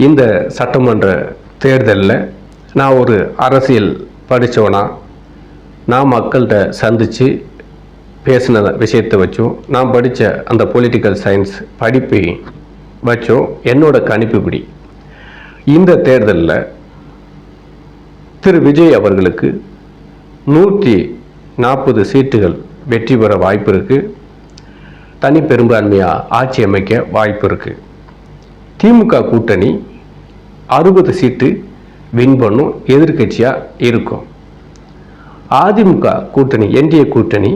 இந்த சட்டமன்ற தேர்தலில் நான் ஒரு அரசியல் படித்தவனா, நான் மக்கள்கிட்ட சந்தித்து பேசின விஷயத்தை வச்சும், நான் படித்த அந்த பொலிட்டிக்கல் சயின்ஸ் படிப்பை வச்சும் என்னோட கணிப்புப்படி இந்த தேர்தலில் திரு விஜய் அவர்களுக்கு 140 சீட்டுகள் வெற்றி பெற வாய்ப்பு இருக்குது. தனி பெரும்பான்மையாக ஆட்சி அமைக்க வாய்ப்பு இருக்குது. திமுக கூட்டணி 60 சீட்டு வின் பண்ணும், எதிர்கட்சியாக இருக்கும். அதிமுக கூட்டணி, என்டிஏ கூட்டணி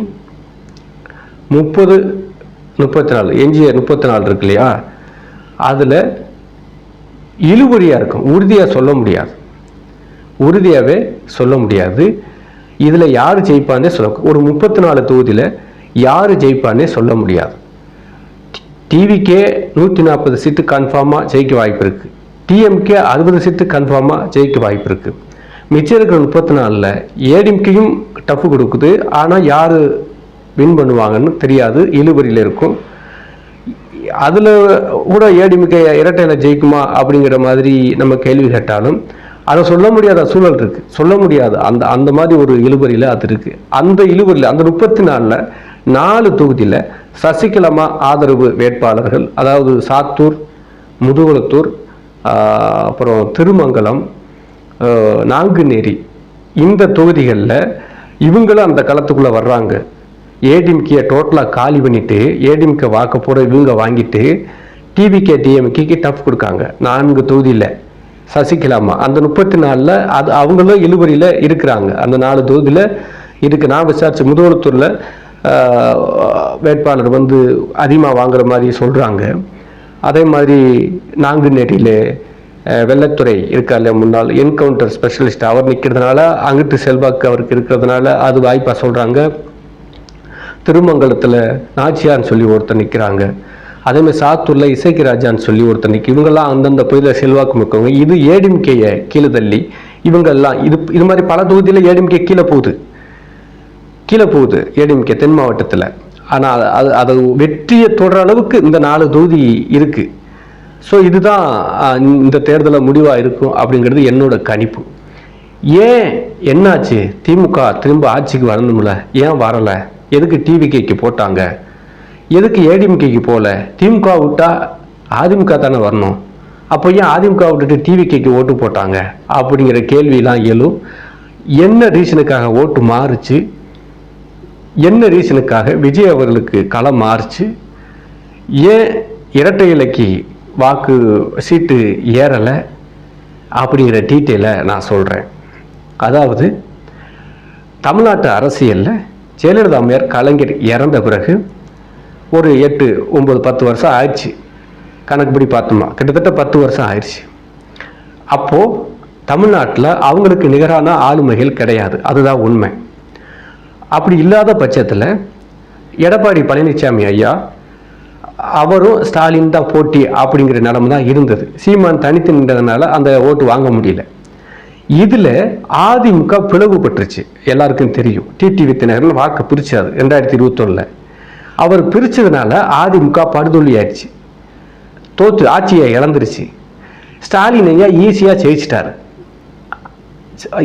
34 எஞ்சிய 34 இருக்கு இல்லையா, அதில் இழுபறியாக இருக்கும். உறுதியாகவே சொல்ல முடியாது. இதில் யார் ஜெயிப்பானே ஒரு 34 தொகுதியில் யார் ஜெயிப்பானே சொல்ல முடியாது. டிவிக்கே 140 சீட்டு கன்ஃபார்மாக ஜெயிக்க வாய்ப்பு இருக்குது. டிஎம்கே 60 சீட்டு கன்ஃபார்மாக ஜெயிக்க வாய்ப்பு இருக்குது. மிச்சம் இருக்கிற 34ல் ஏடிஎம்கேயும் டஃப் கொடுக்குது. ஆனால் யார் வின் பண்ணுவாங்கன்னு தெரியாது, இழுபறியில் இருக்கும். அதில் கூட ஏடிஎம்கே இரட்டையில் ஜெயிக்குமா அப்படிங்கிற மாதிரி நம்ம கேள்வி கேட்டாலும் அதை சொல்ல முடியாத சூழல் இருக்குது. சொல்ல முடியாது. அந்த மாதிரி ஒரு இழுபறியில் அது இருக்குது. அந்த இழுபறியில் அந்த 34ல் 4 தொகுதியில் சசிகலா ஆதரவு வேட்பாளர்கள், அதாவது சாத்தூர், முதுகுளத்தூர், அப்புறம் திருமங்கலம், நாங்குநேரி, இந்த தொகுதிகளில் இவங்களும் அந்த களத்துக்குள்ளே வர்றாங்க. ஏடிஎம்கே டோட்டலாக காலி பண்ணிவிட்டு ஏடிஎம்கே வாக்க போகிற இவங்க வாங்கிட்டு டிவிகே டிஎம்கேக்கு டஃப் கொடுக்காங்க 4 தொகுதியில். சசிகலா அந்த 34ல் அது அவங்களும் இழுபறியில் இருக்கிறாங்க. அந்த 4 தொகுதியில் இருக்குது. நான் விசாரிச்சு முதுகுளத்தூரில் வேட்பாளர் அதிகமாக வாங்குற மாதிரி சொல்கிறாங்க. அதே மாதிரி நாங்குநேரியில் வெள்ளத்துறை இருக்கார்ல, முன்னாள் என்கவுண்டர் ஸ்பெஷலிஸ்ட், அவர் நிற்கிறதுனால அங்கிட்டு செல்வாக்கு அவருக்கு இருக்கிறதுனால அது வாய்ப்பாக சொல்கிறாங்க. திருமங்கலத்தில் நாச்சியார்னு சொல்லி ஒருத்தர் நிற்கிறாங்க. அதேமாதிரி சாத்தூரில் இசைக்கு ராஜான்னு சொல்லி ஒருத்தர் நிற்க. இவங்கெல்லாம் அந்தந்த பகுதியில் செல்வாக்கு மிக்கவங்க. இது ஏடிஎம்கேயை கீழே தள்ளி இவங்கெல்லாம் இது மாதிரி பல தொகுதியில் ஏடிஎம்கே கீழே போகுது ஏடிஎம்கே தென் மாவட்டத்தில். ஆனால் அது வெற்றியை தொடர அளவுக்கு இந்த 4 தொகுதி இருக்குது. ஸோ இதுதான் இந்த தேர்தலில் முடிவாக இருக்கும் அப்படிங்கிறது என்னோட கணிப்பு. ஏன் என்னாச்சு? திமுக திரும்ப ஆட்சிக்கு வரணும்ல, ஏன் வரலை? எதுக்கு டிவிகேக்கு போட்டாங்க? எதுக்கு ஏடிஎம்கேக்கு போகல? திமுக விட்டா அதிமுக தானே வரணும். அப்போ ஏன் அதிமுக விட்டுட்டு டிவிகேக்கு ஓட்டு போட்டாங்க அப்படிங்கிற கேள்வியெல்லாம் எழும். என்ன ரீசனுக்காக ஓட்டு மாறுச்சு? என்ன ரீசனுக்காக விஜய் அவர்களுக்கு களம் மாறுச்சு? ஏன் இரட்டை இலைக்கு வாக்கு சீட்டு ஏறலை அப்படிங்கிற டீட்டெயிலை நான் சொல்கிறேன். அதாவது தமிழ்நாட்டு அரசியலில் ஜெயலலிதா அம்மையார் கலைஞர் இறந்த பிறகு ஒரு 8, 9, 10 வருஷம் ஆயிடுச்சு. கணக்குப்படி பார்த்தோமா கிட்டத்தட்ட 10 வருஷம் ஆயிடுச்சு. அப்போது தமிழ்நாட்டில் அவங்களுக்கு நிகரான ஆளுமைகள் கிடையாது, அதுதான் உண்மை. அப்படி இல்லாத பட்சத்தில் எடப்பாடி பழனிசாமி ஐயா அவரும் ஸ்டாலின் தான் போட்டி அப்படிங்கிற நிலைமை தான் இருந்தது. சீமான் தனித்து நின்றதுனால அந்த ஓட்டு வாங்க முடியல. இதில் அதிமுக பிளவுபட்டுருச்சு, எல்லாருக்கும் தெரியும். டிடிவி தினகரன் வாக்கு பிரிச்சாது 2021. அவர் பிரித்ததுனால அதிமுக படுதோல்வி ஆயிடுச்சு, தோற்று ஆட்சியை இழந்துருச்சு. ஸ்டாலின் ஐயா ஈஸியாக ஜெயிச்சிட்டார்.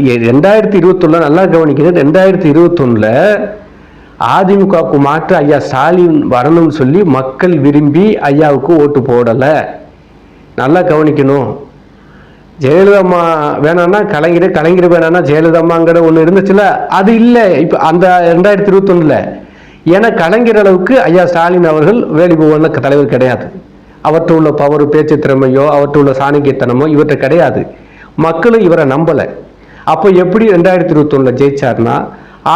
2021 நல்லா கவனிக்கிறது. 2021 அதிமுகவுக்கு மாற்று ஐயா ஸ்டாலின் வரணும்னு சொல்லி மக்கள் விரும்பி ஐயாவுக்கு ஓட்டு போடலை. நல்லா கவனிக்கணும். ஜெயலலிதா அம்மா வேணான்னா கலைஞர் வேணான்னா ஜெயலலிதா அம்மாங்கிற ஒன்று இருந்துச்சுல, அது இல்லை இப்போ அந்த 2021. ஏன்னா கலைஞர் அளவுக்கு ஐயா ஸ்டாலின் அவர்கள் வேலிபுவன தலைவர் கிடையாது. அவற்றை உள்ள பவர், பேச்சு திறமையோ அவற்றை உள்ள சாணக்கியத்தனமோ இவற்றை கிடையாது. மக்களும் இவரை நம்பலை. அப்போ எப்படி 2021 ஜெயிச்சார்னா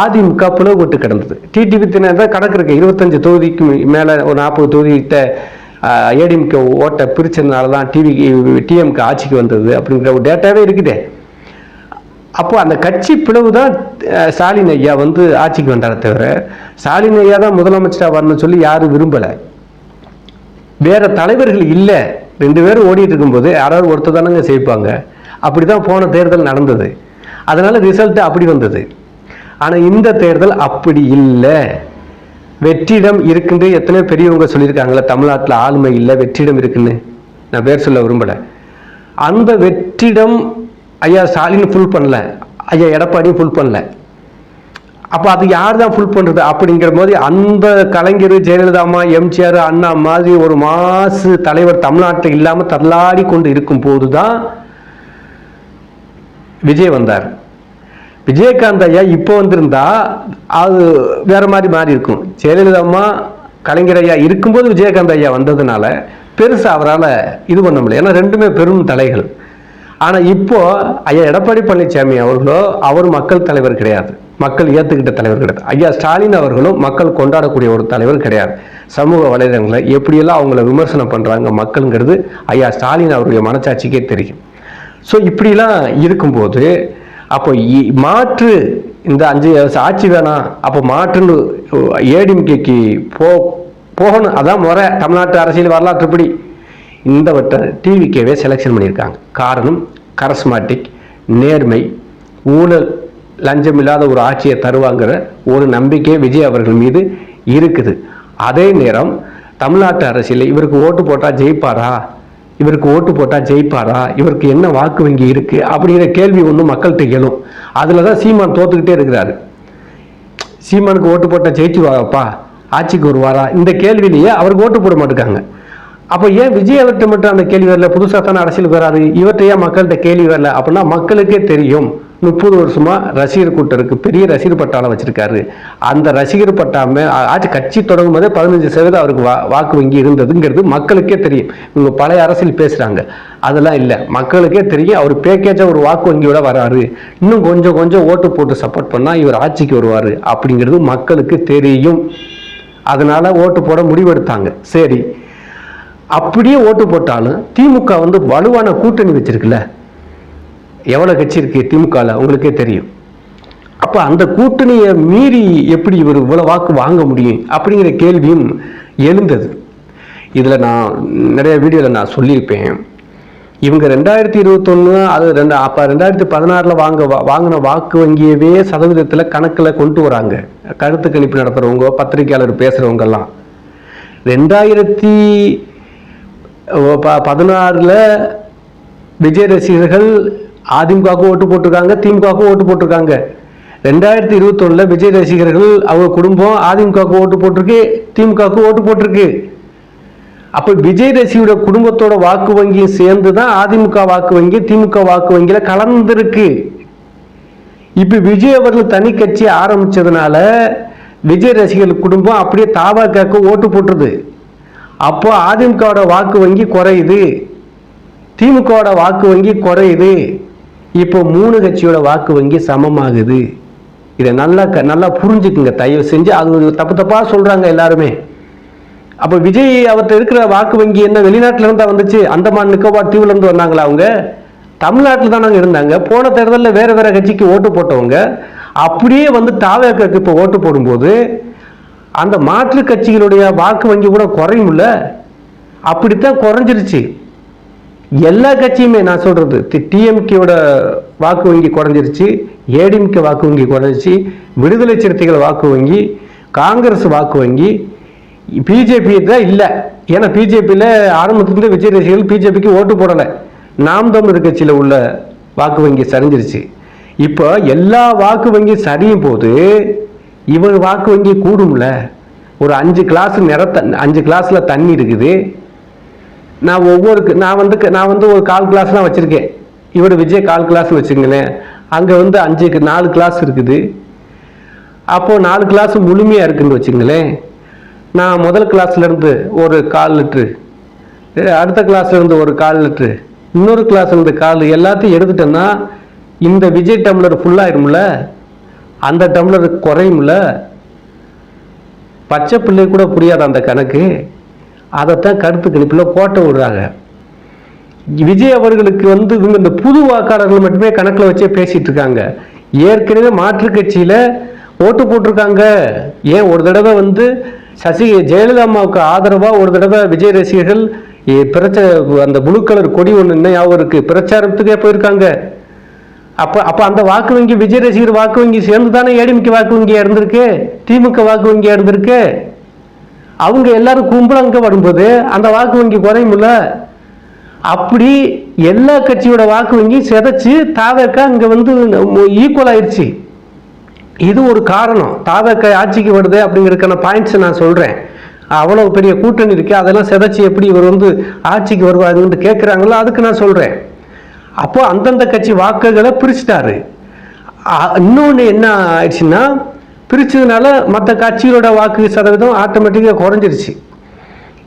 அதிமுக பிளவுபட்டு கிடந்தது. டிடிவி தினகரன் கடற்கரை 25 தொகுதிக்கு மேலே ஒரு 40 தொகுதிகிட்ட ஏடிஎம்கே ஓட்டை பிரிச்சதுனால தான் டிஎம்கே ஆட்சிக்கு வந்தது அப்படிங்கிற ஒரு டேட்டாவே இருக்குதே. அப்போ அந்த கட்சி பிளவு தான் ஸ்டாலின் ஐயா ஆட்சிக்கு வந்தார தவிர ஸ்டாலின் ஐயா தான் முதலமைச்சராக வரணும்னு சொல்லி யாரும் விரும்பலை. வேற தலைவர்கள் இல்லை. 2 பேரும் ஓடிட்டு இருக்கும்போது யாராவது ஒருத்தர் தானங்க செய்ப்பாங்க. அப்படி தான் போன தேர்தல் நடந்தது. அதனால ரிசல்ட் அப்படி வந்தது. ஆனால் இந்த தேர்தல் அப்படி இல்லை. வெற்றிடம் இருக்குன்னு எத்தனையோ பெரியவங்க சொல்லியிருக்காங்களே, தமிழ்நாட்டில் ஆளுமை இல்லை வெற்றிடம் இருக்குன்னு. நான் பேர் சொல்ல விரும்பலை. அந்த வெற்றிடம் ஐயா ஸ்டாலின் ஃபுல் பண்ணல, ஐயா எடப்பாடியும் ஃபுல் பண்ணல. அப்போ அது யார் தான் ஃபுல் பண்ணுறது அப்படிங்கிற போது அந்த கலைஞர், ஜெயலலிதா அம்மா, எம்ஜிஆர், அண்ணா மாதிரி ஒரு மாசு தலைவர் தமிழ்நாட்டில் இல்லாமல் தள்ளாடி கொண்டு இருக்கும் போது தான் விஜய் வந்தார். விஜயகாந்த் ஐயா இப்போ வந்திருந்தா அது வேற மாதிரி மாறி இருக்கும். ஜெயலலிதா அம்மா, கலைஞர் ஐயா இருக்கும்போது விஜயகாந்த் ஐயா வந்ததுனால பெருசு அவரால் இது பண்ண முடியல. ஏன்னா ரெண்டுமே பெரும் தலைகள். ஆனால் இப்போ ஐயா எடப்பாடி பழனிசாமி அவர்களோ அவர் மக்கள் தலைவர் கிடையாது, மக்கள் ஏற்றுக்கிட்ட தலைவர் கிடையாது. ஐயா ஸ்டாலின் அவர்களும் மக்கள் கொண்டாடக்கூடிய ஒரு தலைவர் கிடையாது. சமூக வலைதளங்களை எப்படியெல்லாம் அவங்கள விமர்சனம் பண்ணுறாங்க மக்களுங்கிறது ஐயா ஸ்டாலின் அவருடைய மனச்சாட்சிக்கே தெரியும். ஸோ இப்படிலாம் இருக்கும்போது அப்போ மாற்று இந்த 5 ஆட்சி வேணாம், அப்போ மாற்றுன்னு ஏடிஎம்கேக்கு போகணும். அதான் முறை தமிழ்நாட்டு அரசியல் வரலாற்றுப்படி. இந்த வட்டம் டிவிக்கேவே செலெக்ஷன் பண்ணியிருக்காங்க. காரணம் கரஸ்மாட்டிக், நேர்மை, ஊழல், லஞ்சம் இல்லாத ஒரு ஆட்சியை தருவாங்கிற ஒரு நம்பிக்கை விஜய் அவர்கள் மீது இருக்குது. அதே நேரம் தமிழ்நாட்டு அரசியல் இவருக்கு ஓட்டு போட்டால் ஜெயிப்பாரா, இவருக்கு ஓட்டு போட்டால் ஜெயிப்பாரா, இவருக்கு என்ன வாக்கு வங்கி இருக்கு அப்படிங்கிற கேள்வி ஒன்று மக்கள்கிட்ட எழும். அதில் தான் சீமான் தோத்துக்கிட்டே இருக்கிறாரு. சீமானுக்கு ஓட்டு போட்டால் ஜெயிச்சுவாப்பா, ஆட்சிக்கு வருவாரா, இந்த கேள்வியிலேயே அவருக்கு ஓட்டு போட மாட்டேங்காங்க. அப்போ ஏன் விஜய் அவர்கிட்ட மட்டும் அந்த கேள்வி வரல? புதுசாக தானே அரசியலுக்கு வராது, இவர்கிட்ட ஏன் மக்கள்கிட்ட கேள்வி வரல அப்படின்னா மக்களுக்கே தெரியும் 30 வருஷமா ரசிகர் கூட்டம் இருக்கு, பெரிய ரசிகர் பட்டாளம் வச்சிருக்காரு. அந்த ரசிகர் பட்டாம ஆட்சி கட்சி தொடங்கும் போதே 15% அவருக்கு வாக்கு வங்கி இருந்ததுங்கிறது மக்களுக்கே தெரியும். இவங்க பழைய அரசியல் பேசுறாங்க, அதெல்லாம் இல்லை, மக்களுக்கே தெரியும். அவர் பேக்கேஜா ஒரு வாக்கு வங்கியோட வராரு, இன்னும் கொஞ்சம் கொஞ்சம் ஓட்டு போட்டு சப்போர்ட் பண்ணா இவர் ஆட்சிக்கு வருவாரு அப்படிங்கிறது மக்களுக்கு தெரியும். அதனால ஓட்டு போட முடிவெடுத்தாங்க. சரி, அப்படியே ஓட்டு போட்டாலும் திமுக வலுவான கூட்டணி வச்சிருக்குல்ல, எவ்வளவு கட்சி இருக்கு திமுகல உங்களுக்கே தெரியும். அப்ப அந்த கூட்டணியை மீறி எப்படி இவர் இவ்வளவு வாக்கு வாங்க முடியும் அப்படிங்கிற கேள்வியும் எழுந்தது. இதுல நான் நிறைய வீடியோல நான் சொல்லியிருப்பேன். இவங்க 2021 அது 2016 வாங்கின வாக்கு வங்கியவே சதவீதத்துல கணக்குல கொண்டு வராங்க. கருத்து கணிப்பு நடத்துறவங்க, பத்திரிகையாளர் பேசுறவங்க எல்லாம் 2016 விஜய் ரசிகர்கள் அதிமுகவுக்கு ஓட்டு போட்டிருக்காங்க, திமுகவுக்கு ஓட்டு போட்டிருக்காங்க. 2021 விஜய் ரசிகர்கள் அவங்க குடும்பம் அதிமுகவுக்கு ஓட்டு போட்டிருக்கு, திமுகவுக்கு ஓட்டு போட்டிருக்கு. அப்ப விஜய் ரசிகரோட குடும்பத்தோட வாக்கு வங்கி சேர்ந்து தான் அதிமுக வாக்கு வங்கி திமுக வாக்கு வங்கியில கலந்துருக்கு. இப்ப விஜய் அவர்கள் தனி கட்சி ஆரம்பிச்சதுனால விஜய் ரசிகர்கள் குடும்பம் அப்படியே தாபாக்காக்கு ஓட்டு போட்டுருது. அப்போ அதிமுகவோட வாக்கு வங்கி குறையுது, திமுகவோட வாக்கு வங்கி குறையுது. இப்போ 3 கட்சியோட வாக்கு வங்கி சமமாகுது. இதை நல்லா புரிஞ்சுக்குங்க தயவு செஞ்சு. அது தப்பா சொல்றாங்க எல்லாருமே. அப்ப விஜய் அவர்கிட்ட இருக்கிற வாக்கு வங்கி என்ன வெளிநாட்டுல இருந்தா வந்துச்சு? அந்தமான் நிக்கோபார் தீவுல இருந்து வந்தாங்களா? அவங்க தமிழ்நாட்டில் தான் இருந்தாங்க. போன தேர்தலில் வேற வேற கட்சிக்கு ஓட்டு போட்டவங்க அப்படியே தாவேக்கு இப்போ ஓட்டு போடும்போது அந்த மாற்று கட்சிகளுடைய வாக்கு வங்கி கூட குறையும்ல. அப்படித்தான் குறைஞ்சிருச்சு எல்லா கட்சியுமே. நான் சொல்றது டிஎம்கேயோட வாக்கு வங்கி குறைஞ்சிருச்சு, ஏடிஎம்கே வாக்கு வங்கி குறைஞ்சிருச்சு, விடுதலை சிறுத்தைகள் வாக்கு வங்கி, காங்கிரஸ் வாக்கு வங்கி, பிஜேபி தான் இல்லை. ஏன்னா பிஜேபியில் ஆரம்பத்திலிருந்து விஜய் ரசிகர்கள் பிஜேபிக்கு ஓட்டு போடலை. நாம் தமிழர் கட்சியில் உள்ள வாக்கு வங்கி சரிஞ்சிருச்சு. இப்போ எல்லா வாக்கு வங்கி சரியும் போது இவர் வாக்கு வங்கி கூடும்ல. ஒரு 5 கிளாஸ் 5 கிளாஸ்ல தண்ணி இருக்குது. நான் ஒரு 1/4 கிளாஸ் தான் வச்சிருக்கேன். இவர் விஜய் 1/4 கிளாஸ் வச்சுங்களேன். அங்க 4 கிளாஸ் இருக்குது. அப்போ 4 கிளாஸ் முழுமையா இருக்குன்னு வச்சுங்களேன். நான் முதல் கிளாஸ்ல இருந்து ஒரு 1/4 லிட்டரு, அடுத்த கிளாஸ்ல இருந்து ஒரு 1/4 லிட்டரு, இன்னொரு கிளாஸ்ல இருந்து 1/4, எல்லாத்தையும் எடுத்துட்டேன்னா இந்த விஜய் டம்ளர் ஃபுல்லாயிரும்ல, அந்த டம்ளர் குறையும்ல. பச்சை பிள்ளை கூட புரியாத அந்த கணக்கு. அதைத்தான் கருத்து கணிப்பில் போட்ட விடுறாங்க. விஜய் அவர்களுக்கு இவங்க இந்த புது வாக்காளர்கள் மட்டுமே கணக்கில் வச்சே பேசிட்டு இருக்காங்க. ஏற்கனவே மாற்று கட்சியில ஓட்டு போட்டிருக்காங்க. ஏன் ஒரு தடவை ஜெயலலிதா அம்மாவுக்கு ஆதரவா ஒரு தடவை விஜய் ரசிகர்கள் அந்த ப்ளூ கலர் கொடி ஒன்று இன்னும் ஞாபகம் இருக்கு, பிரச்சாரத்துக்கே போயிருக்காங்க. அப்ப அந்த வாக்கு வங்கி விஜய் ரசிகர் வாக்கு வங்கி சேர்ந்து தானே ஏடிஎம்கே வாக்கு வங்கியா இருந்திருக்கு, திமுக வாக்கு வங்கியா இருந்திருக்கு. அவங்க எல்லாரும் கும்பல் அங்க வரும்போது அந்த வாக்கு வங்கி குறையும்ல. அப்படி எல்லா கட்சியோட வாக்கு வங்கியும் சிதைச்சு தாவேக்கா இங்க வந்து ஈக்குவல் ஆயிடுச்சு. இது ஒரு காரணம். தாவேக்கா ஆட்சிக்கு வருது அப்படிங்கிறதுக்கான பாயிண்ட்ஸ் நான் சொல்றேன். அவ்வளவு பெரிய கூட்டணி இருக்கு, அதெல்லாம் சிதைச்சு எப்படி இவர் வந்து ஆட்சிக்கு வருவாருன்னு கேட்குறாங்களோ அதுக்கு நான் சொல்றேன். அப்போ அந்தந்த கட்சி வாக்குகளை பிரிச்சுட்டாரு. இன்னொன்று என்ன ஆயிடுச்சுன்னா, பிரிச்சதுனால மற்ற கட்சிகளோட வாக்கு சதவீதம் ஆட்டோமேட்டிக்காக குறைஞ்சிருச்சு.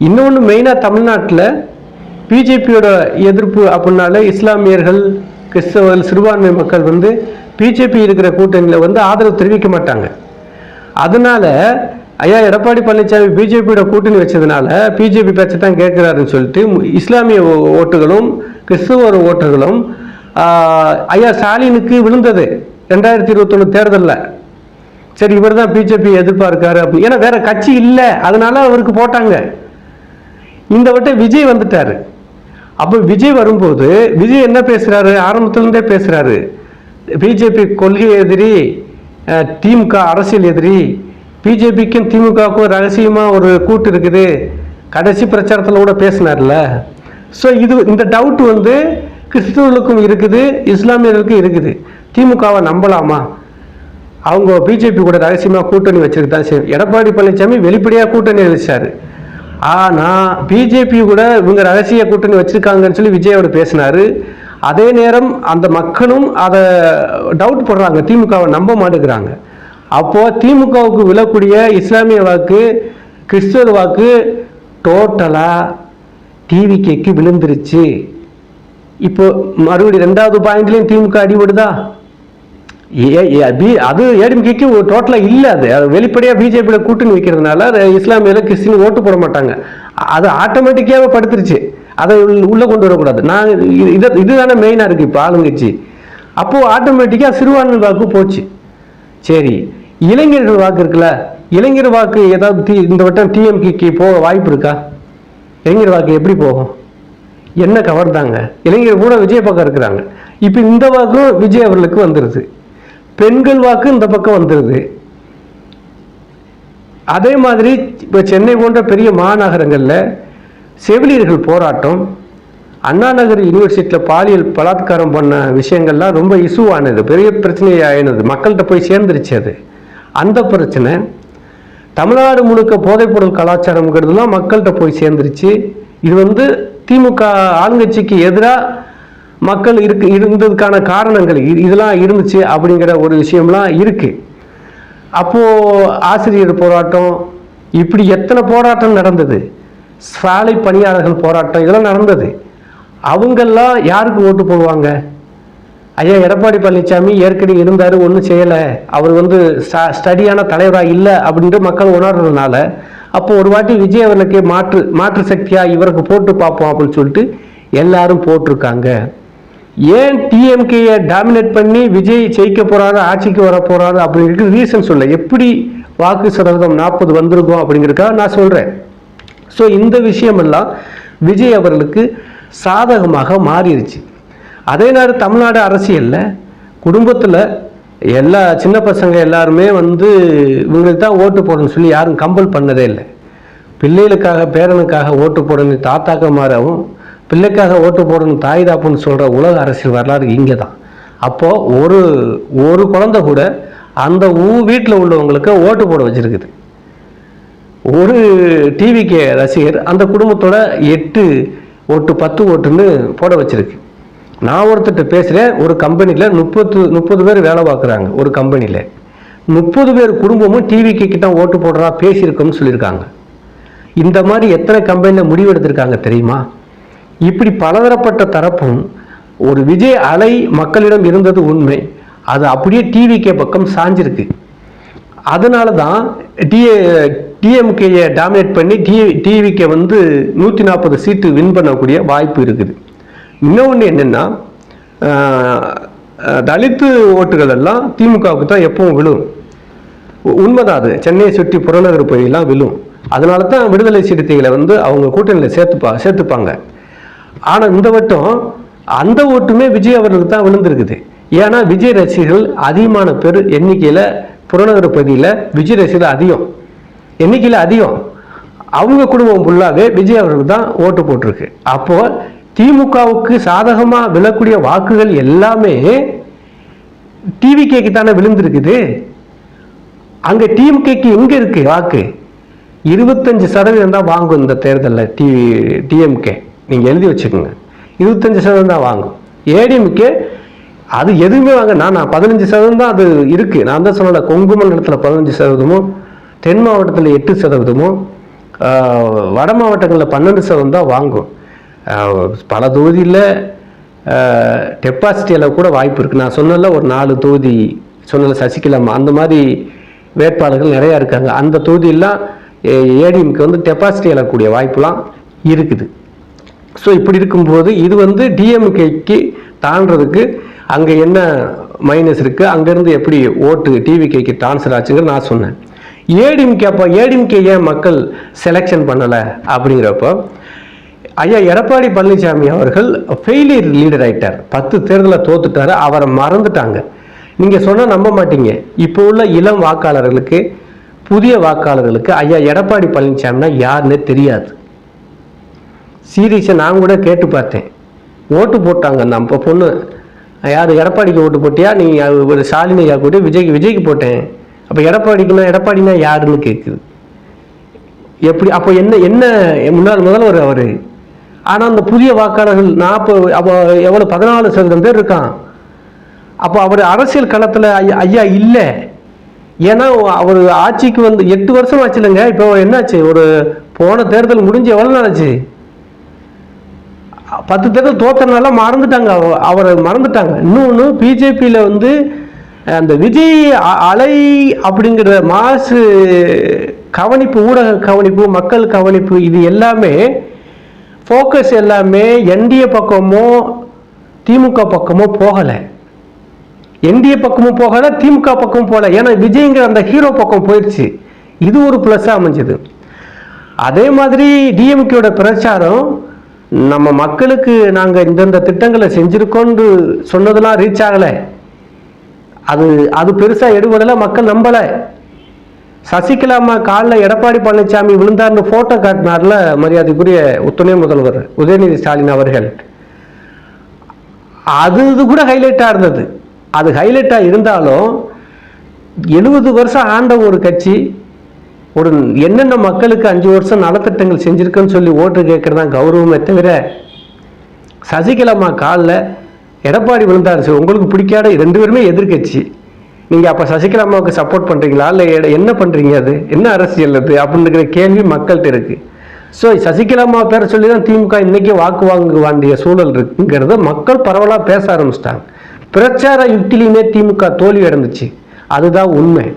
இன்னொன்று மெயினாக தமிழ்நாட்டில் பிஜேபியோட எதிர்ப்பு அப்படின்னால இஸ்லாமியர்கள், கிறிஸ்தவர்கள், சிறுபான்மை மக்கள் வந்து பிஜேபி இருக்கிற கூட்டணியில் வந்து ஆதரவு தெரிவிக்க மாட்டாங்க. அதனால ஐயா எடப்பாடி பழனிசாமி பிஜேபியோட கூட்டணி வச்சதுனால பிஜேபி பேச்சை தான் கேட்கிறாருன்னு சொல்லிட்டு இஸ்லாமிய ஓட்டுகளும் கிறிஸ்தவ ஓட்டுகளும் ஐயா ஸ்டாலினுக்கு விழுந்தது 2021 தேர்தலில். சரி, இவர் தான் பிஜேபி எதிர்பார்க்காரு அப்படின்னு, ஏன்னா வேற கட்சி இல்லை, அதனால அவருக்கு போட்டாங்க. இந்த வட்டம் விஜய் வந்துட்டாரு. அப்போ விஜய் வரும்போது விஜய் என்ன பேசுறாரு, ஆரம்பத்திலிருந்தே பேசுறாரு, பிஜேபி கொள்கை எதிரி, திமுக அரசியல் எதிரி, பிஜேபிக்கும் திமுகவுக்கும் ரகசியமாக ஒரு கூட்டு இருக்குது, கடைசி பிரச்சாரத்தில் கூட பேசினார்ல. ஸோ இந்த டவுட் வந்து கிறிஸ்துவர்களுக்கும் இருக்குது, இஸ்லாமியர்களுக்கும் இருக்குது. திமுகவை நம்பலாமா? அவங்க பிஜேபி கூட ரகசியமாக கூட்டணி வச்சிருக்கதான் சரி. எடப்பாடி பழனிசாமி வெளிப்படையாக கூட்டணி வச்சாரு. ஆனால் பிஜேபி கூட இவங்க ரகசிய கூட்டணி வச்சிருக்காங்கன்னு சொல்லி விஜயோட பேசினாரு. அதே நேரம் அந்த மக்களும் அதை டவுட் போடுறாங்க, திமுகவை நம்ப மாட்டேங்கிறாங்க. அப்போ திமுகவுக்கு விழக்கூடிய இஸ்லாமிய வாக்கு, கிறிஸ்தவ வாக்கு டோட்டலா டிவிகேக்கு விழுந்துருச்சு. இப்போ மறுபடியும் 2வது பாயிண்ட்லயும் திமுக அடிபடுதா? அது ஏடிஎம்கேக்கு டோட்டலா இல்லை. அது வெளிப்படையா பிஜேபியோட கூட்டணி வைக்கிறதுனால இஸ்லாமியில கிறிஸ்டின் ஓட்டு போட மாட்டாங்க. அது ஆட்டோமேட்டிக்காவே படுத்துருச்சு. அதை உள்ள கொண்டு வரக்கூடாது. நான் இதுதானே மெயினா இருக்கு இப்போ ஆளுங்கட்சி. அப்போ ஆட்டோமேட்டிக்கா சிறுபான்மை வாக்கு போச்சு. சரி, இளைஞர்கள் வாக்கு இருக்குல்ல, இளைஞர் வாக்கு ஏதாவது இந்த வட்டம் டிஎம்கேக்கு போக வாய்ப்பு இருக்கா? இளைஞர் வாக்கு எப்படி போகும்? என்ன கவர்ந்தாங்க? இளைஞர் கூட விஜய் பக்கம் இருக்கிறாங்க. இப்போ இந்த வாக்கும் விஜய் அவர்களுக்கு வந்துருது. பெண்கள் வாக்கு இந்த பக்கம் வந்துருது. அதே மாதிரி இப்போ சென்னை போன்ற பெரிய மாநகரங்களில் செவிலியர்கள் போராட்டம், அண்ணா நகர் யூனிவர்சிட்டியில் பாலியல் பலாத்காரம் பண்ண விஷயங்கள்லாம் ரொம்ப இஷ்யூ ஆனது, பெரிய பிரச்சனையாயினது, மக்கள்கிட்ட போய் சேர்ந்துருச்சு. அது அந்த பிரச்சனை தமிழ்நாடு முழுக்க போதைப்பொருள் கலாச்சாரம்ங்கிறதுலாம் மக்கள்கிட்ட போய் சேர்ந்துருச்சு. இது வந்து திமுக ஆளுங்கட்சிக்கு எதிராக மக்கள் இருந்ததுக்கான காரணங்கள் இதெல்லாம் இருந்துச்சு அப்படிங்கிற ஒரு விஷயம்லாம் இருக்கு. அப்போ ஆசிரியர் போராட்டம், இப்படி எத்தனை போராட்டம் நடந்தது, சாலை பணியாளர்கள் போராட்டம், இதெல்லாம் நடந்தது. அவங்கெல்லாம் யாருக்கு ஓட்டு போடுவாங்க? ஐயா எடப்பாடி பழனிசாமி ஏற்கனவே இருந்தார், ஒன்றும் செய்யலை, அவர் வந்து ஸ்டடியான தலைவராக இல்லை அப்படின்ட்டு மக்கள் உணர்றதுனால அப்போ ஒரு வாட்டி விஜய் அவர்களுக்கு மாற்று சக்தியா இவருக்கு போட்டு பார்ப்போம் அப்படின்னு சொல்லிட்டு எல்லாரும் போட்டிருக்காங்க. ஏன் டிஎம்கேயை டாமினேட் பண்ணி விஜய் ஜெயிக்க போறாரு, ஆட்சிக்கு வர போறாரு அப்படிங்கிறது ரீசன் சொல்ல, எப்படி வாக்கு சதவீதம் 40 வந்திருக்கும் அப்படிங்கிறதுக்காக நான் சொல்றேன். ஸோ இந்த விஷயமெல்லாம் விஜய் அவர்களுக்கு சாதகமாக மாறிடுச்சு. அதே நேரம் தமிழ்நாடு அரசியலில் குடும்பத்தில் எல்லா சின்ன பசங்க எல்லாருமே வந்து இவங்களுக்கு தான் ஓட்டு போடணும்னு சொல்லி யாரும் கம்பல் பண்ணதே இல்லை. பிள்ளைகளுக்காக பேரனுக்காக ஓட்டு போடணும் தாத்தாக்கமாராவும், பிள்ளைக்காக ஓட்டு போடணும் தாய் தாப்புன்னு சொல்கிற உலக அரசியல் வரலாறு இங்கே தான். அப்போது ஒரு குழந்தை கூட அந்த வீட்டில் உள்ளவங்களுக்கு ஓட்டு போட வச்சுருக்குது. ஒரு டிவிகே ரசிகர் அந்த குடும்பத்தோட 8 ஓட்டு 10 ஓட்டுன்னு போட வச்சிருக்கு. நான் ஒருத்தர்கிட்ட பேசுகிறேன், ஒரு கம்பெனியில் 30 பேர் வேலை பார்க்குறாங்க. ஒரு கம்பெனியில் 30 பேர் குடும்பமும் டிவிக்கு கிட்ட ஓட்டு போடுறா பேசியிருக்கோம்னு சொல்லியிருக்காங்க. இந்த மாதிரி எத்தனை கம்பெனியில் முடிவெடுத்திருக்காங்க தெரியுமா? இப்படி பலதரப்பட்ட தரப்பும் ஒரு விஜய் அலை மக்களிடம் இருந்தது உண்மை, அது அப்படியே டிவிகே பக்கம் சாஞ்சிருக்கு. அதனால தான் டிஎம்கேயை டாமினேட் பண்ணி டிவிகே வந்து 140 சீட்டு வின் பண்ணக்கூடிய வாய்ப்பு இருக்குது. இன்னொன்று என்னென்னா, தலித்து ஓட்டுகள் எல்லாம் திமுகவுக்கு தான் எப்பவும் விழும். உண்மைதான், அது சென்னையை சுற்றி புறநகர் பகுதியெல்லாம் விழும். அதனால தான் விடுதலை சிறுத்தைகளை வந்து அவங்க கூட்டணியில் சேர்த்துப்பாங்க. ஆனால் இந்த வட்டம் அந்த ஓட்டுமே விஜய் அவர்களுக்கு தான் விழுந்திருக்குது. ஏன்னா விஜய் ரசிகர்கள் அதிகமான பேர் எண்ணிக்கையில் புறநகர் பகுதியில் விஜய் ரசிகர்கள் அதிகம், எண்ணிக்கையில் அதிகம். அவங்க குடும்பம் ஃபுல்லாகவே விஜய் அவர்களுக்கு தான் ஓட்டு போட்டிருக்கு. அப்போது திமுகவுக்கு சாதகமாக விழக்கூடிய வாக்குகள் எல்லாமே டிவிகேக்கு தானே விழுந்திருக்குது. அங்கே டிஎம்கேக்கு எங்கே இருக்கு வாக்கு? 25% தான் வாங்கும் இந்த தேர்தலில் டிஎம்கே. நீங்கள் எழுதி வச்சுக்கோங்க, 25% தான் வாங்கும். ஏடிஎம்கே அது எதுவுமே வாங்க. நான் 15% தான் அது இருக்கு. நான் தான் சொல்லலை, கொங்கு மண்டலத்தில் 15%, தென் மாவட்டத்தில் 8%, வட மாவட்டங்களில் 12% தான் வாங்கும். பல தொகுதியில் டெபாசிட்டியில் கூட வாய்ப்பு இருக்குது. நான் சொன்னல ஒரு 4 தொகுதி சொன்னல, சசிகலாமா அந்த மாதிரி வேட்பாளர்கள் நிறையா இருக்காங்க. அந்த தொகுதியெல்லாம் ஏடிஎம்க்கு வந்து டெபாசிட்டி எழக்கூடிய வாய்ப்புலாம் இருக்குது. ஸோ இப்படி இருக்கும்போது இது வந்து டிஎம்கேக்கு தாண்டதுக்கு அங்கே என்ன மைனஸ் இருக்குது, அங்கேருந்து எப்படி ஓட்டு டிவிகேக்கு ட்ரான்ஸ்ஃபர் ஆச்சுங்கிற நான் சொன்னேன். ஏடிஎம்கே அப்போ ஏடிஎம்கே ஏன் மக்கள் செலெக்ஷன் பண்ணலை அப்படிங்கிறப்போ, ஐயா எடப்பாடி பழனிசாமி அவர்கள் ஃபெயிலியர் லீடர் ஆகிட்டார். 10 தேர்தலில் தோத்துட்டாரு. அவரை மறந்துட்டாங்க. நீங்கள் சொன்னால் நம்ப மாட்டீங்க. இப்போ உள்ள இளம் வாக்காளர்களுக்கு, புதிய வாக்காளர்களுக்கு ஐயா எடப்பாடி பழனிசாமினா யாருன்னே தெரியாது. சீரியஸாக நான் கூட கேட்டு பார்த்தேன். ஓட்டு போட்டாங்க நம்ம பொண்ணு, யார் எடப்பாடிக்கு ஓட்டு போட்டியா, நீ ஒரு ஸ்டாலின் ஐயா கூட விஜய்க்கு போட்டேன். அப்போ எடப்பாடினா யாருன்னு கேட்குது. எப்படி அப்போ என்ன முன்னாள் முதல்வர் அவர். ஆனால் அந்த புதிய வாக்காளர்கள் 40 அப்போ எவ்வளோ 14% பேர் இருக்கான். அப்போ அவர் அரசியல் களத்தில் ஐயா இல்லை. ஏன்னா அவர் ஆட்சிக்கு வந்து 8 வருஷம் ஆச்சு இல்லைங்க. இப்போ என்னாச்சு, ஒரு போன தேர்தல் முடிஞ்சு எவ்வளோ நாள் ஆச்சு? 10 தேர்தல் தோத்தனால மறந்துட்டாங்க, அவரை மறந்துட்டாங்க. இன்னொன்று பிஜேபியில் வந்து அந்த விஜய் அலை அப்படிங்கிற மாசு கவனிப்பு, ஊடக கவனிப்பு, மக்கள் கவனிப்பு, இது எல்லாமே ஃபோக்கஸ் எல்லாமே என்டிஏ பக்கமோ திமுக பக்கமோ போகலை. என்டிஏ பக்கமும் போகலை, திமுக பக்கமும் போகல. ஏன்னா விஜய்ங்கிற அந்த ஹீரோ பக்கம் போயிடுச்சு. இது ஒரு ப்ளஸ்ஸாக அமைஞ்சது. அதே மாதிரி டிஎம்கேயோட பிரச்சாரம், நம்ம மக்களுக்கு நாங்கள் இந்தந்த திட்டங்களை செஞ்சுருக்கோன்னு சொன்னதெல்லாம் ரீச் ஆகலை. அது பெருசாக எடுபடலை, மக்கள் நம்பலை. சசிகலாமா காலில் எடப்பாடி பழனிசாமி விழுந்தார்னு ஃபோட்டோ காட்டினார்ல மரியாதைக்குரிய துணை முதல்வர் உதயநிதி ஸ்டாலின் அவர்கள், அது கூட ஹைலைட்டாக இருந்தது. அது ஹைலைட்டாக இருந்தாலும் 70 வருஷம் ஆண்ட ஒரு கட்சி ஒரு என்னென்ன மக்களுக்கு 5 வருஷம் நலத்திட்டங்கள் செஞ்சுருக்குன்னு சொல்லி ஓட்டு கேட்குறதான் கௌரவமே தவிர, சசிகலாமா காலில் எடப்பாடி விழுந்தாரு, உங்களுக்கு பிடிக்காத 2 பேருமே எதிர்கட்சி, நீங்கள் அப்போ சசிகலாமாவுக்கு சப்போர்ட் பண்ணுறீங்களா இல்லை என்ன பண்ணுறீங்க, அது என்ன அரசியல் அது அப்படிங்கிற கேள்வி மக்கள்கிட்ட இருக்குது. ஸோ சசிகலாமா பேரை சொல்லி தான் திமுக இன்றைக்கி வாக்கு வாங்க வேண்டிய சூழல் இருக்குங்கிறத மக்கள் பரவலாக பேச ஆரம்பிச்சிட்டாங்க. பிரச்சார யுக்திலையுமே திமுக தோல்வி அடைந்துச்சு. அதுதான் உண்மை.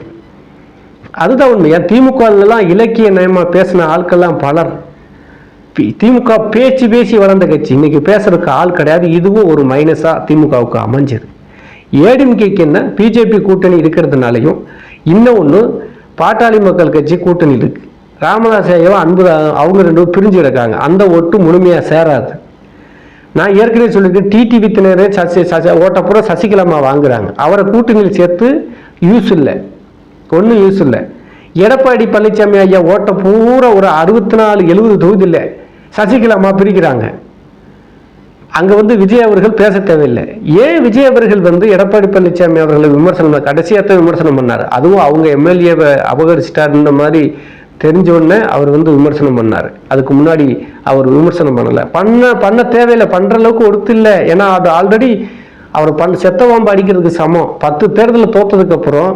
ஏன் திமுகலாம் இலக்கிய நயமாக பேசின ஆட்கள்லாம் பலர். திமுக பேசி வளர்ந்த கட்சி, இன்னைக்கு பேசுறதுக்கு ஆள் கிடையாது. இதுவும் ஒரு மைனஸாக திமுகவுக்கு அமைஞ்சது. ஏடிஎம்கேக்கு என்ன, பிஜேபி கூட்டணி இருக்கிறதுனாலையும், இன்னொன்று பாட்டாளி மக்கள் கட்சி கூட்டணி இருக்கு, ராமதாஸ் ஐயாவும் அவங்க 2 பிரிஞ்சு கிடக்காங்க. அந்த ஓட்டு முழுமையாக சேராது. நான் ஏற்கனவே சொல்லியிருக்கேன், டிடிவி தினரே ஓட்டப்புறம் சசிகலாமா வாங்குறாங்க. அவரை கூட்டணியில் சேர்த்து யூஸ் இல்லை, ஒன்றும் யூஸ் இல்லை. எடப்பாடி பழனிசாமி ஐயா ஓட்ட பூரா ஒரு 64-70 தொகுதியில் சசிகலாமா பிரிக்கிறாங்க. அங்கே வந்து விஜய் அவர்கள் பேச தேவையில்லை. ஏன் விஜய் அவர்கள் வந்து எடப்பாடி பழனிசாமி அவர்களை விமர்சனம் கடைசியாக விமர்சனம் பண்ணார். அதுவும் அவங்க எம்எல்ஏவை அபகரிச்சிட்டாருன்ற மாதிரி தெரிஞ்ச உடனே அவர் வந்து விமர்சனம் பண்ணார். அதுக்கு முன்னாடி அவர் விமர்சனம் பண்ணலை. பண்ண தேவையில்லை, பண்ணுற அளவுக்கு ஒருத்து இல்லை. ஏன்னா அது ஆல்ரெடி அவர் செத்தவாம்பு அடிக்கிறதுக்கு சமம். 10 தேர்தலில் தோற்றதுக்கப்புறம்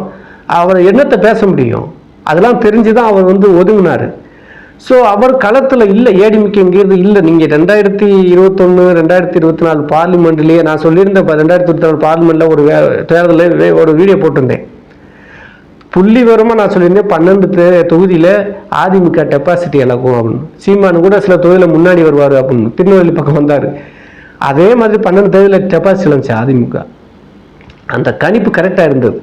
அவர் என்னத்தை பேச முடியும், அதெல்லாம் தெரிஞ்சு தான் அவர் வந்து ஒதுங்கினார். ஸோ அவர் களத்தில் இல்லை, ஏடிஎம்கேங்கிறது இல்லை. நீங்கள் 2021 2024 பார்லிமெண்ட்லேயே நான் சொல்லியிருந்தேன், 2024 பார்லிமெண்ட்டில் ஒரு தேர்தலில் ஒரு வீடியோ போட்டிருந்தேன். புள்ளி விவரமாக நான் சொல்லியிருந்தேன், 12 தொகுதியில் அதிமுக டெபாசிட்டி இழக்கும் அப்படின்னு. சீமானு கூட சில தொகுதியில் முன்னாடி வருவார் அப்படின்னு திருநெல்வேலி பக்கம் வந்தார். அதே மாதிரி 12 தொகுதியில் டெபாசிட்டி இழந்துச்சு அதிமுக. அந்த கணிப்பு கரெக்டாக இருந்தது.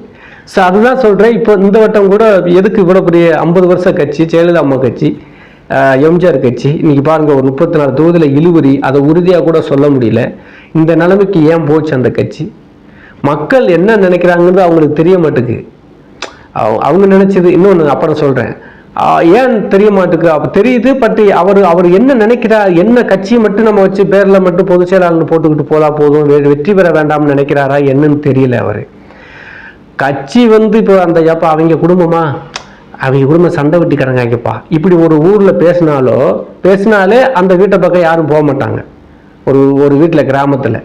ஸோ அதுதான் சொல்கிறேன். இப்போ இந்த வட்டம் கூட எதுக்கு இவ்வளோ பெரிய 50 வருஷ கட்சி, ஜெயலலிதா அம்மா கட்சி, எம்ஜிஆர் கட்சி, இன்னைக்கு பாருங்கள் ஒரு 34 தொகுதியில் இழுவரி, அதை உறுதியாக கூட சொல்ல முடியல. இந்த நிலைமைக்கு ஏன் போச்சு அந்த கட்சி? மக்கள் என்ன நினைக்கிறாங்கன்னு அவங்களுக்கு தெரிய மாட்டேங்குது. அவங்க நினைச்சது இன்னொன்று அப்புறம் சொல்கிறேன். ஏன் தெரிய மாட்டுக்கு? அப்போ தெரியுது, பட் அவர் என்ன நினைக்கிறார், என்ன கட்சியை மட்டும் நம்ம வச்சு பேரில் மட்டும் பொதுச் செயலாளர் போட்டுக்கிட்டு போதும், வெற்றி பெற வேண்டாம்னு நினைக்கிறாரா என்னன்னு தெரியல. அவர் கட்சி இப்போ அந்த ஏப்பா அவங்க குடும்பமா, அவங்க குடும்பம் சண்டை வெட்டிக்கிறாங்க ஐயப்பா, இப்படி ஒரு ஊரில் பேசினாலே அந்த வீட்டை பக்கம் யாரும் போக மாட்டாங்க. ஒரு வீட்டில் கிராமத்தில்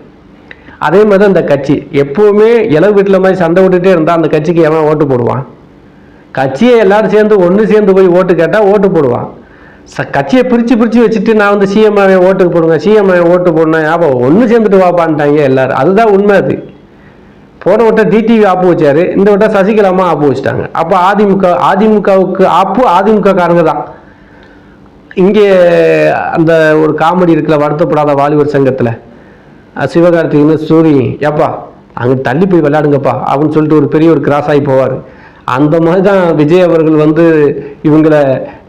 அதே மாதிரி தான் இந்த கட்சி எப்போவுமே இளவு வீட்டில் மாதிரி சண்டை விட்டுட்டே இருந்தால் அந்த கட்சிக்கு எவன் ஓட்டு போடுவான்? கட்சியை எல்லாரும் சேர்ந்து போய் ஓட்டு கேட்டால் ஓட்டு போடுவான். கட்சியை பிரித்து வச்சுட்டு நான் சிஎம் ஓட்டுக்கு போடுவேன், சிஎம் ஓட்டு போடணும், ஞாபகம் ஒன்று சேர்ந்துட்டு வாப்பான்ட்டாங்க எல்லாரும். அதுதான் உண்மை. அது போன வட்டம் டிடிவி ஆப்பு வச்சாரு, இந்த வட்டம் சசிகலாமா ஆப்பு வச்சுட்டாங்க. அப்போ அதிமுகவுக்கு ஆப்பு அதிமுக காரங்க தான். இங்கே அந்த ஒரு காமெடி இருக்குல்ல, வருத்தப்படாத வாலிபர் சங்கத்தில் சிவகார்த்திகேயன் சூரி, ஏப்பா அங்கே தள்ளி போய் விளையாடுங்கப்பா அப்படின்னு சொல்லிட்டு ஒரு பெரிய ஒரு கிராஸ் ஆகி போவார். அந்த மாதிரி தான் விஜய் அவர்கள் இவங்களை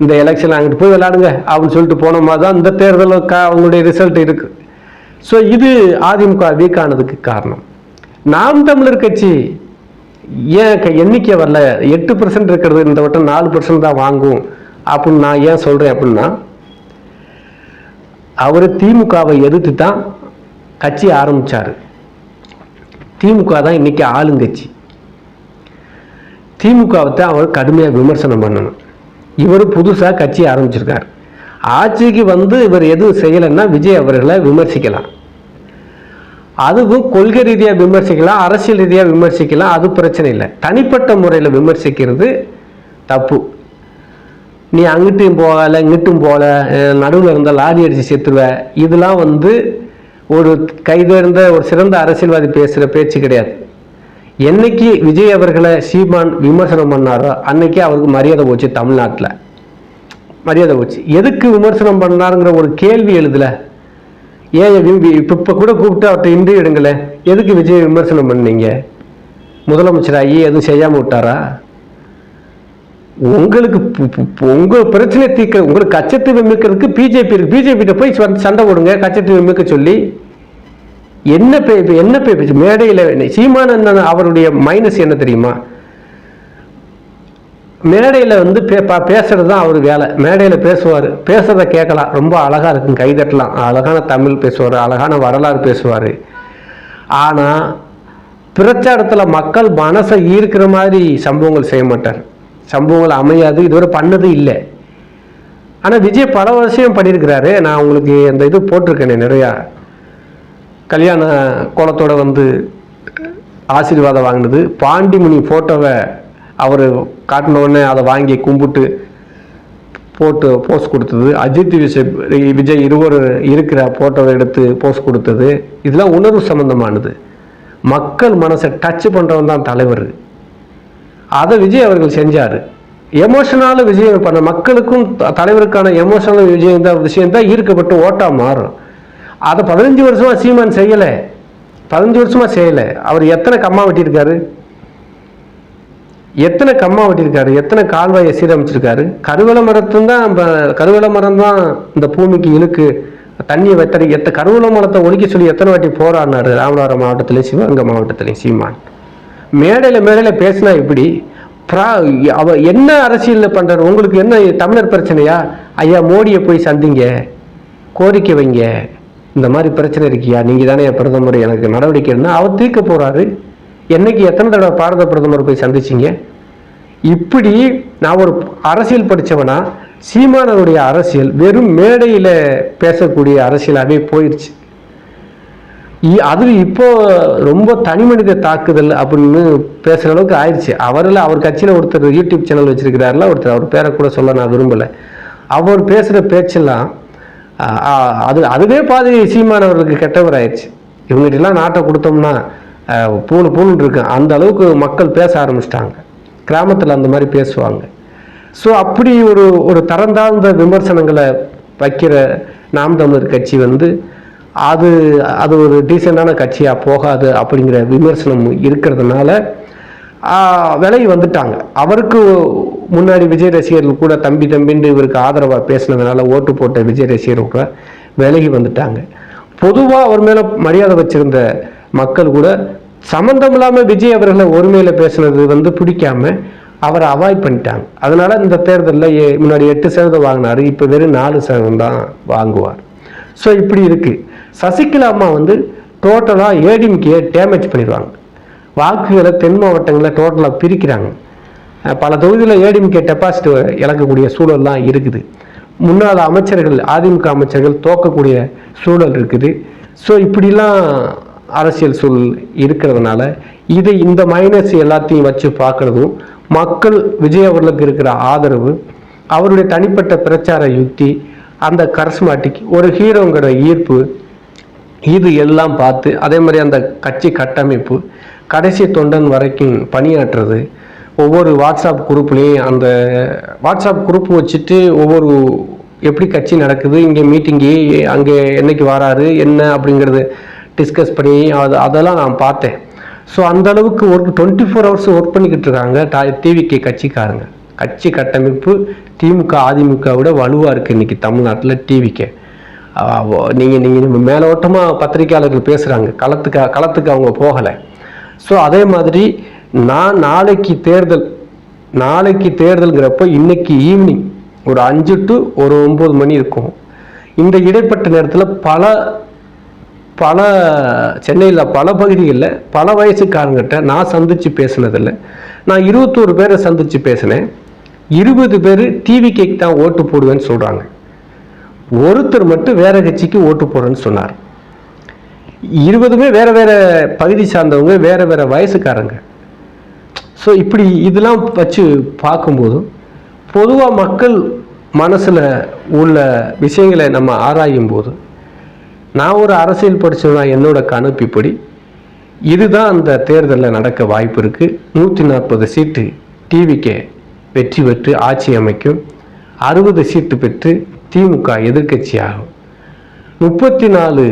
இந்த எலெக்ஷன் அங்கிட்டு போய் விளையாடுங்க அப்படின்னு சொல்லிட்டு போன மாதிரி தான் இந்த தேர்தலுக்கு அவங்களுடைய ரிசல்ட் இருக்கு. ஸோ இது அதிமுக வீக் ஆனதுக்கு காரணம். நாம் தமிழர் கட்சி ஏன் எண்ணிக்கை வரல, 8% இருக்கிறது, இந்த வட்டம் 4% தான் வாங்கும் அப்படின்னு நான் ஏன் சொல்றேன் அப்படின்னா, அவர் திமுகவை எதிர்த்து தான் கட்சி ஆரம்பிச்சாரு. திமுக தான் இன்னைக்கு ஆளுங்கட்சி. திமுகவை தான் அவர் கடுமையாக விமர்சனம் பண்ணணும். இவர் புதுசாக கட்சி ஆரம்பிச்சிருக்கார். ஆட்சிக்கு இவர் எதுவும் செய்யலைன்னா விஜய் அவர்களை விமர்சிக்கலாம். அதுவும் கொள்கை ரீதியாக விமர்சிக்கலாம், அரசியல் ரீதியாக விமர்சிக்கலாம், அது பிரச்சனை இல்லை. தனிப்பட்ட முறையில் விமர்சிக்கிறது தப்பு. நீ அங்கிட்டும் போகலை இங்கிட்டும் போகல, நடுவில் இருந்தால் லாரி அடித்து செத்துருவ, இதெல்லாம் ஒரு கைதேர்ந்த ஒரு சிறந்த அரசியல்வாதி பேசுகிற பேச்சு கிடையாது. என்னைக்கு விஜய் அவர்களை சீமான் விமர்சனம் பண்ணாரோ அன்னைக்கு அவருக்கு மரியாதை போச்சு. தமிழ்நாட்டில் மரியாதை போச்சு. எதுக்கு விமர்சனம் பண்ணாருங்கிற ஒரு கேள்வி எழுதலை. ஏன் இப்போ கூட கூப்பிட்டு அவர்கிட்ட இன்டர்வியூ எடுங்களே, எதுக்கு விஜய் விமர்சனம் பண்ணீங்க? முதலமைச்சராகி எதுவும் செய்யாமல் விட்டாரா? உங்களுக்கு உங்கள் பிரச்சனை தீர்க்க, உங்களுக்கு கச்சத்தீவை மீட்கிறதுக்கு பிஜேபி இருக்கு. பிஜேபிகிட்ட போய் சண்டை போடுங்க, கச்சத்தீவை மீட்க சொல்லி. என்ன பேச்சு மேடையில்? சீமான் அவருடைய மைனஸ் என்ன தெரியுமா? மேடையில் பேசுறது தான் அவர் வேலை. மேடையில் பேசுவார், பேசுறத கேட்கலாம், ரொம்ப அழகா இருக்கும், கைதட்டலாம், அழகான தமிழ் பேசுவார், அழகான வரலாறு பேசுவார். ஆனால் பிரச்சாரத்தில் மக்கள் மனசை ஈர்க்கிற மாதிரி சம்பவங்கள் செய்ய மாட்டார். சம்பவங்கள் அமையாது, இதுவரை பண்ணது இல்லை. ஆனால் விஜய் பல விஷயம் பண்ணியிருக்கிறாரு. நான் உங்களுக்கு அந்த இது போட்டிருக்கேனே, நிறையா கல்யாண கோலத்தோட ஆசீர்வாதம் வாங்கினது, பாண்டிமுனி ஃபோட்டோவை அவர் காட்டின உடனே அதை வாங்கி கும்பிட்டு போட்டு போஸ்ட் கொடுத்தது, அஜித் விஜய் இருவர் இருக்கிற ஃபோட்டோவை எடுத்து போஸ்ட் கொடுத்தது, இதெல்லாம் உணர்வு சம்பந்தமானது. மக்கள் மனசை டச் பண்ணுறவன் தான் தலைவர். அதை விஜய் அவர்கள் செஞ்சார். எமோஷனால விஜயம் பண்ண, மக்களுக்கும் தலைவருக்கான எமோஷனல் விஷயம் தான் ஈர்க்கப்பட்டு ஓட்டா மாறும். அதை 15 வருஷமா சீமான் செய்யலை. 15 வருஷமா செய்யலை. அவர் எத்தனை கம்மா வெட்டியிருக்காரு, எத்தனை கால்வாயை சீரமைச்சிருக்காரு. கருவேல மரம் தான் இந்த பூமிக்கு இழுக்கு, தண்ணியை வெத்தடி கருவேல மரத்தை ஒழிக்க சொல்லி எத்தனை வாட்டி போராடினாரு ராமநாதபுரம் மாவட்டத்திலையும் சிவகங்கை மாவட்டத்திலையும் சீமான். மேடையில் பேசினா இப்படி அவர் என்ன அரசியல் பண்றாரு? உங்களுக்கு என்ன தமிழர் பிரச்சனையா? ஐயா மோடியை போய் சந்திங்க, கோரிக்கை வைங்க, இந்த மாதிரி பிரச்சனை இருக்கியா, நீங்க தானே பிரதமர், எனக்கு நடவடிக்கை இருந்தா அவர் தீர்க்க போறாரு. என்னைக்கு எத்தனை தடவை பாரத பிரதமர் போய் சந்திச்சிங்க? இப்படி நான் ஒரு அரசியல் படித்தவனா, சீமானவருடைய அரசியல் வெறும் மேடையில் பேசக்கூடிய அரசியலாகவே போயிடுச்சு. அது இப்போ ரொம்ப தனி மனித தாக்குதல் அப்படின்னு பேசுகிற அளவுக்கு ஆயிடுச்சு. அவர் கட்சியில் ஒருத்தர் யூடியூப் சேனல் வச்சிருக்கிறாருல ஒருத்தர், அவர் பேரை கூட சொல்ல நான் விரும்பலை. அவர் பேசுகிற பேச்செல்லாம் அதுவே பாதி சீமானவர்களுக்கு கெட்டவர் ஆயிடுச்சு. இவங்ககிட்டலாம் நாட்டை கொடுத்தோம்னா பூணுன்னு இருக்கு, அந்த அளவுக்கு மக்கள் பேச ஆரம்பிச்சிட்டாங்க. கிராமத்தில் அந்த மாதிரி பேசுவாங்க. ஸோ அப்படி ஒரு தரந்தாழ்ந்த விமர்சனங்களை வைக்கிற நாம் தமிழர் கட்சி அது ஒரு டீசெண்டான கட்சியாக போகாது அப்படிங்கிற விமர்சனம் இருக்கிறதுனால விலகி வந்துட்டாங்க. அவருக்கு முன்னாடி விஜய் ரசிகர்கள் கூட தம்பின்னு இவருக்கு ஆதரவாக பேசினதுனால ஓட்டு போட்ட விஜய் ரசிகர்கள் கூட விலகி வந்துட்டாங்க. பொதுவாக அவர் மேலே மரியாதை வச்சிருந்த மக்கள் கூட சம்மந்தம் இல்லாமல் விஜய் அவர்களை ஒருமையில் பேசுனது பிடிக்காம அவரை அவாய்ட் பண்ணிட்டாங்க. அதனால இந்த தேர்தலில் முன்னாடி 8% வாங்கினாரு, இப்போ வெறும் 4% தான் வாங்குவார். ஸோ இப்படி இருக்கு. சசிகலா அம்மா வந்து டோட்டலாக ஏடிஎம்கே டேமேஜ் பண்ணிடுவாங்க. வாக்குகளை தென் மாவட்டங்களில் டோட்டலாக பிரிக்கிறாங்க. பல தொகுதியில் ஏடிஎம்கே டெபாசிட் இழக்கக்கூடிய சூழல்லாம் இருக்குது. முன்னாள் அமைச்சர்கள், அதிமுக அமைச்சர்கள் தோக்கக்கூடிய சூழல் இருக்குது. ஸோ இப்படிலாம் அரசியல் சூழல் இருக்கிறதுனால இதை இந்த மைனஸ் எல்லாத்தையும் வச்சு பார்க்குறதும், மக்கள் விஜய் அவர்களுக்கு இருக்கிற ஆதரவு, அவருடைய தனிப்பட்ட பிரச்சார யுக்தி, அந்த கரிஸ்மாட்டிக் ஒரு ஹீரோங்கிற ஈர்ப்பு, இது எல்லாம் பார்த்து அதே மாதிரி அந்த கட்சி கட்டமைப்பு, கடைசி தொண்டன் வரைக்கும் பணியாற்றுறது, ஒவ்வொரு வாட்ஸ்அப் குரூப்லேயும் அந்த வாட்ஸ்அப் குரூப் வச்சுட்டு ஒவ்வொரு எப்படி கட்சி நடக்குது, இங்கே மீட்டிங்கு, அங்கே என்னைக்கு வராரு என்ன அப்படிங்கிறது டிஸ்கஸ் பண்ணி அதெல்லாம் நான் பார்த்தேன். ஸோ அந்த அளவுக்கு ஒர்க் 24 hours ஒர்க் பண்ணிக்கிட்டு இருக்காங்க டிவிகே கட்சிக்காரங்க. கட்சி கட்டமைப்பு திமுக அதிமுக விட வலுவாக இருக்குது இன்றைக்கி தமிழ்நாட்டில் டிவிகே. நீங்கள் மேலோட்டமாக பத்திரிகையாளர்கள் பேசுகிறாங்க, களத்துக்கு அவங்க போகலை. ஸோ அதே மாதிரி நான் நாளைக்கு தேர்தல்ங்கிறப்போ இன்னைக்கு ஈவினிங் ஒரு 5 to 9 மணி இருக்கும். இந்த இடைப்பட்ட நேரத்தில் பல சென்னையில் பல பகுதிகளில் பல வயசுக்காரங்கிட்ட நான் சந்தித்து பேசினதில்லை. நான் 21 பேரை சந்தித்து பேசினேன். 20 பேர் டிவிகேக்கு தான் ஓட்டு போடுவேன்னு சொல்கிறாங்க. ஒருத்தர் மட்டும் வேற கட்சிக்கு ஓட்டு போடுறேன்னு சொன்னார். 20 வேற வேற பகுதி சார்ந்தவங்க, வேற வேற வயசுக்காரங்க. ஸோ இப்படி இதெல்லாம் வச்சு பார்க்கும்போதும் பொதுவாக மக்கள் மனசில் உள்ள விஷயங்களை நம்ம ஆராயும் போது, நான் ஒரு அரசியல் படித்தவனா என்னோட கணிப்புப்படி இதுதான் அந்த தேர்தலில் நடக்க வாய்ப்பு இருக்குது. 140 சீட்டு டிவிகே வெற்றி பெற்று ஆட்சி அமைக்கும். 60 சீட்டு பெற்று திமுக எதிர்கட்சி ஆகும். 34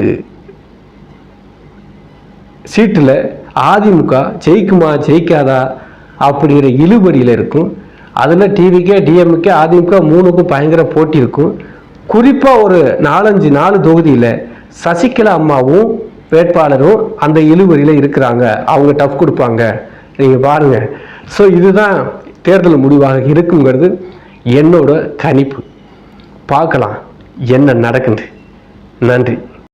சீட்டில் அதிமுக ஜெயிக்குமா ஜெயிக்காதா அப்படிங்கிற இழுபடியில் இருக்கும். அதில் டிவிகே டிஎம்கே அதிமுக 3க்கும் பயங்கர போட்டி இருக்கும். குறிப்பாக ஒரு 4 தொகுதியில் சசிகலா அம்மாவும் வேட்பாளரும் அந்த இழுபடியில் இருக்கிறாங்க. அவங்க டஃப் கொடுப்பாங்க, நீங்கள் பாருங்கள். ஸோ இதுதான் தேர்தல் முடிவாக இருக்குங்கிறது என்னோட கணிப்பு. பார்க்கலாம் என்ன நடக்குது. நன்றி.